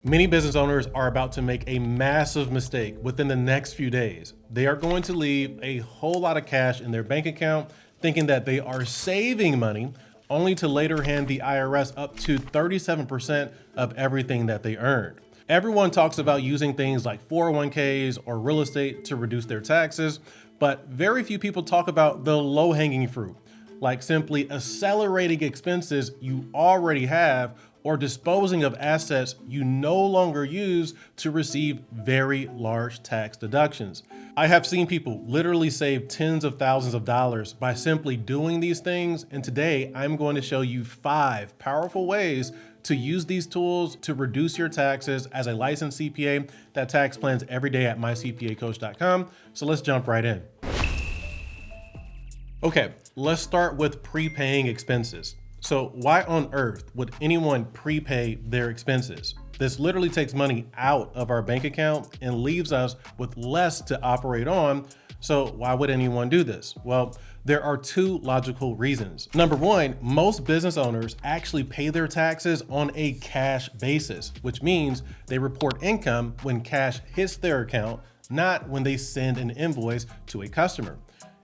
Many business owners are about to make a massive mistake within the next few days. They are going to leave a whole lot of cash in their bank account, thinking that they are saving money, only to later hand the IRS up to 37% of everything that they earned. Everyone talks about using things like 401ks or real estate to reduce their taxes, but very few people talk about the low-hanging fruit, like simply accelerating expenses you already have or disposing of assets you no longer use to receive very large tax deductions. I have seen people literally save tens of thousands of dollars by simply doing these things, and today I'm going to show you 5 powerful ways to use these tools to reduce your taxes as a licensed CPA that tax plans every day at mycpacoach.com. So let's jump right in. Okay, let's start with prepaying expenses. So why on earth would anyone prepay their expenses? This literally takes money out of our bank account and leaves us with less to operate on. So why would anyone do this? Well, there are 2 logical reasons. Number 1, most business owners actually pay their taxes on a cash basis, which means they report income when cash hits their account, not when they send an invoice to a customer.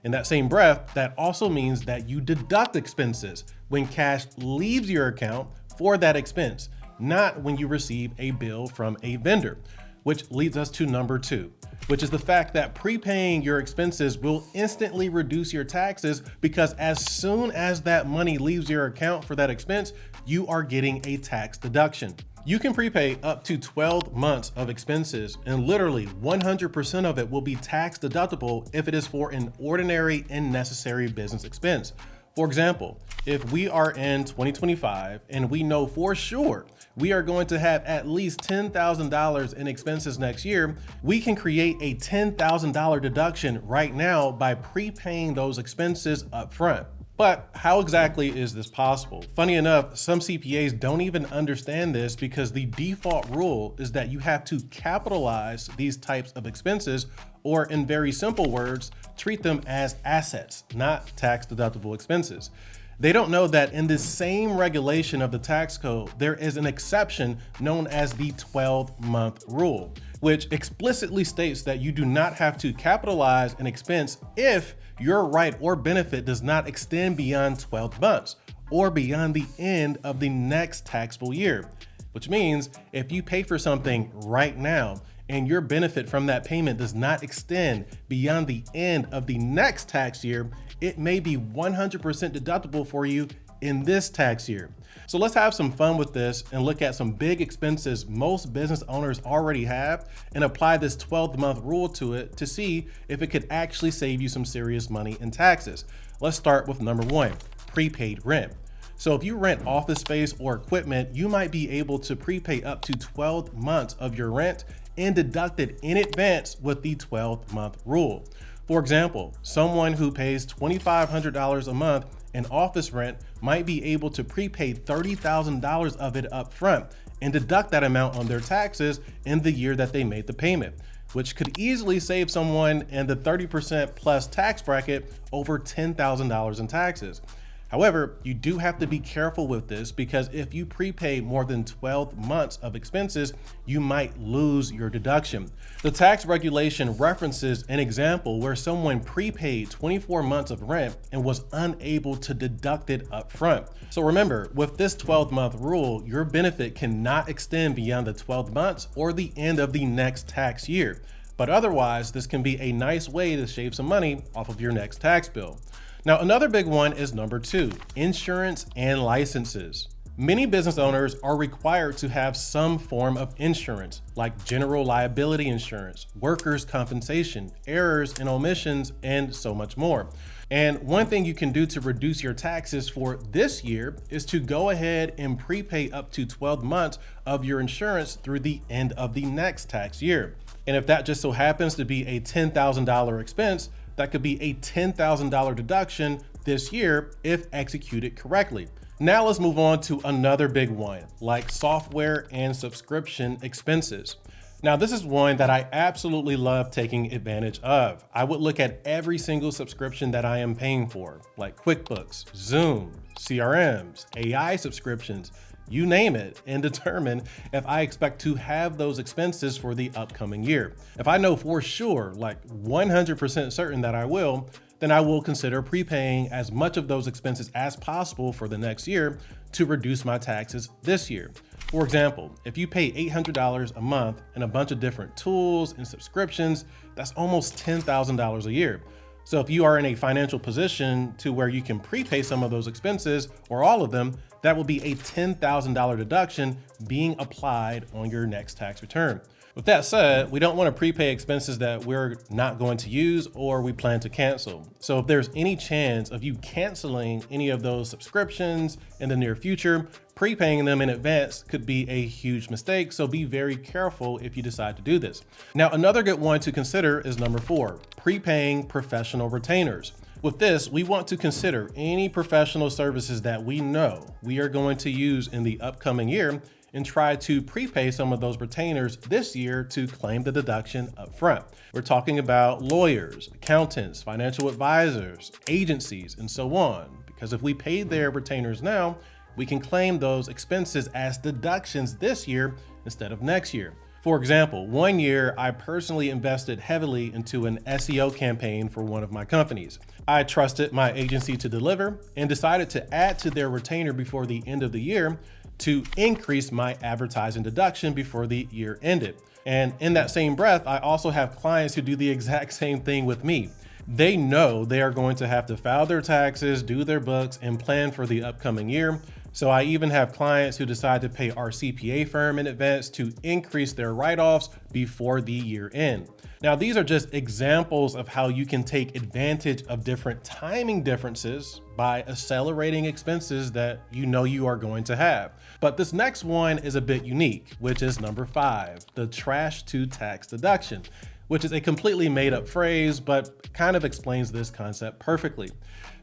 In that same breath, that also means that you deduct expenses when cash leaves your account for that expense, not when you receive a bill from a vendor. Which leads us to number 2, which is the fact that prepaying your expenses will instantly reduce your taxes because as soon as that money leaves your account for that expense, you are getting a tax deduction. You can prepay up to 12 months of expenses, and literally 100% of it will be tax deductible if it is for an ordinary and necessary business expense. For example, if we are in 2025 and we know for sure we are going to have at least $10,000 in expenses next year, we can create a $10,000 deduction right now by prepaying those expenses up front. But how exactly is this possible? Funny enough, some CPAs don't even understand this because the default rule is that you have to capitalize these types of expenses, or in very simple words, treat them as assets, not tax deductible expenses. They don't know that in the same regulation of the tax code, there is an exception known as the 12-month rule, which explicitly states that you do not have to capitalize an expense if your right or benefit does not extend beyond 12 months or beyond the end of the next taxable year. Which means if you pay for something right now and your benefit from that payment does not extend beyond the end of the next tax year, it may be 100% deductible for you in this tax year. So let's have some fun with this and look at some big expenses most business owners already have and apply this 12-month rule to it to see if it could actually save you some serious money in taxes. Let's start with number 1, prepaid rent. So if you rent office space or equipment, you might be able to prepay up to 12 months of your rent and deduct it in advance with the 12-month rule. For example, someone who pays $2,500 a month in office rent might be able to prepay $30,000 of it up front and deduct that amount on their taxes in the year that they made the payment, which could easily save someone in the 30% plus tax bracket over $10,000 in taxes. However, you do have to be careful with this because if you prepay more than 12 months of expenses, you might lose your deduction. The tax regulation references an example where someone prepaid 24 months of rent and was unable to deduct it up front. So remember, with this 12-month rule, your benefit cannot extend beyond the 12 months or the end of the next tax year. But otherwise, this can be a nice way to save some money off of your next tax bill. Now, another big one is number 2, insurance and licenses. Many business owners are required to have some form of insurance, like general liability insurance, workers' compensation, errors and omissions, and so much more. And one thing you can do to reduce your taxes for this year is to go ahead and prepay up to 12 months of your insurance through the end of the next tax year. And if that just so happens to be a $10,000 expense, that could be a $10,000 deduction this year if executed correctly. Now let's move on to another big one, like software and subscription expenses. Now this is one that I absolutely love taking advantage of. I would look at every single subscription that I am paying for, like QuickBooks, Zoom, CRMs, AI subscriptions, you name it, and determine if I expect to have those expenses for the upcoming year. If I know for sure, like 100% certain that I will, then I will consider prepaying as much of those expenses as possible for the next year to reduce my taxes this year. For example, if you pay $800 a month and a bunch of different tools and subscriptions, that's almost $10,000 a year. So if you are in a financial position to where you can prepay some of those expenses or all of them, that will be a $10,000 deduction being applied on your next tax return. With that said, we don't want to prepay expenses that we're not going to use or we plan to cancel. So if there's any chance of you canceling any of those subscriptions in the near future, prepaying them in advance could be a huge mistake. So be very careful if you decide to do this. Now, another good one to consider is number 4, prepaying professional retainers. With this, we want to consider any professional services that we know we are going to use in the upcoming year and try to prepay some of those retainers this year to claim the deduction up front. We're talking about lawyers, accountants, financial advisors, agencies, and so on. Because if we pay their retainers now, we can claim those expenses as deductions this year instead of next year. For example, one year I personally invested heavily into an SEO campaign for one of my companies. I trusted my agency to deliver and decided to add to their retainer before the end of the year to increase my advertising deduction before the year ended. And in that same breath, I also have clients who do the exact same thing with me. They know they are going to have to file their taxes, do their books, and plan for the upcoming year. So I even have clients who decide to pay our CPA firm in advance to increase their write-offs before the year end. Now, these are just examples of how you can take advantage of different timing differences by accelerating expenses that you know you are going to have. But this next one is a bit unique, which is number 5, the trash to tax deduction, which is a completely made up phrase, but kind of explains this concept perfectly.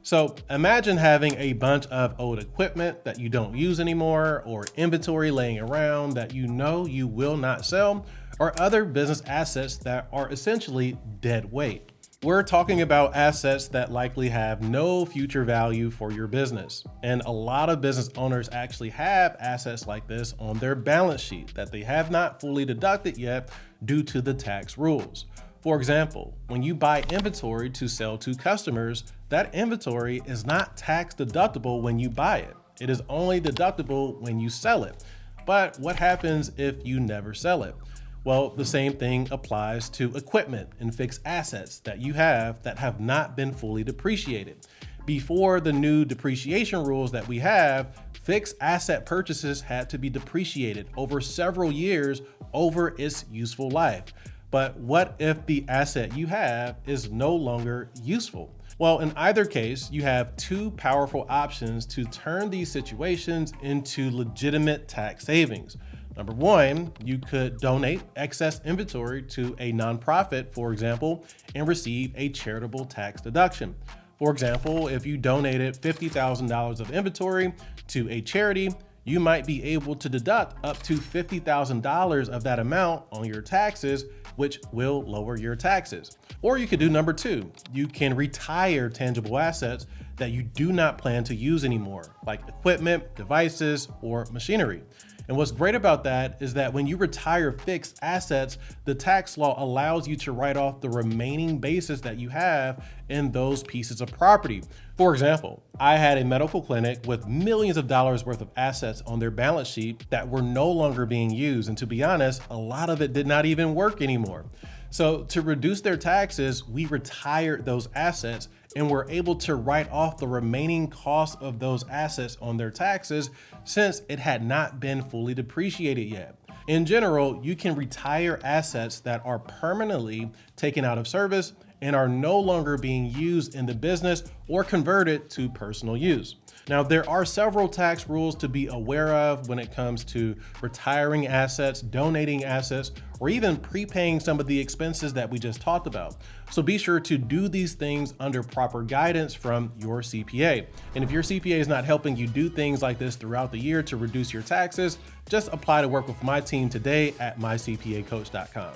So imagine having a bunch of old equipment that you don't use anymore, or inventory laying around that you know you will not sell, or other business assets that are essentially dead weight. We're talking about assets that likely have no future value for your business. And a lot of business owners actually have assets like this on their balance sheet that they have not fully deducted yet due to the tax rules. For example, when you buy inventory to sell to customers, that inventory is not tax deductible when you buy it. It is only deductible when you sell it. But what happens if you never sell it? Well, the same thing applies to equipment and fixed assets that you have that have not been fully depreciated. Before the new depreciation rules that we have, fixed asset purchases had to be depreciated over several years over its useful life. But what if the asset you have is no longer useful? Well, in either case, you have two powerful options to turn these situations into legitimate tax savings. Number 1, you could donate excess inventory to a nonprofit, for example, and receive a charitable tax deduction. For example, if you donated $50,000 of inventory to a charity, you might be able to deduct up to $50,000 of that amount on your taxes, which will lower your taxes. Or you could do number 2, you can retire tangible assets that you do not plan to use anymore, like equipment, devices, or machinery. And what's great about that is that when you retire fixed assets, the tax law allows you to write off the remaining basis that you have in those pieces of property. For example, I had a medical clinic with millions of dollars worth of assets on their balance sheet that were no longer being used. And to be honest, a lot of it did not even work anymore. So to reduce their taxes, we retired those assets and were able to write off the remaining cost of those assets on their taxes since it had not been fully depreciated yet. In general, you can retire assets that are permanently taken out of service and are no longer being used in the business or converted to personal use. Now, there are several tax rules to be aware of when it comes to retiring assets, donating assets, or even prepaying some of the expenses that we just talked about. So be sure to do these things under proper guidance from your CPA. And if your CPA is not helping you do things like this throughout the year to reduce your taxes, just apply to work with my team today at mycpacoach.com.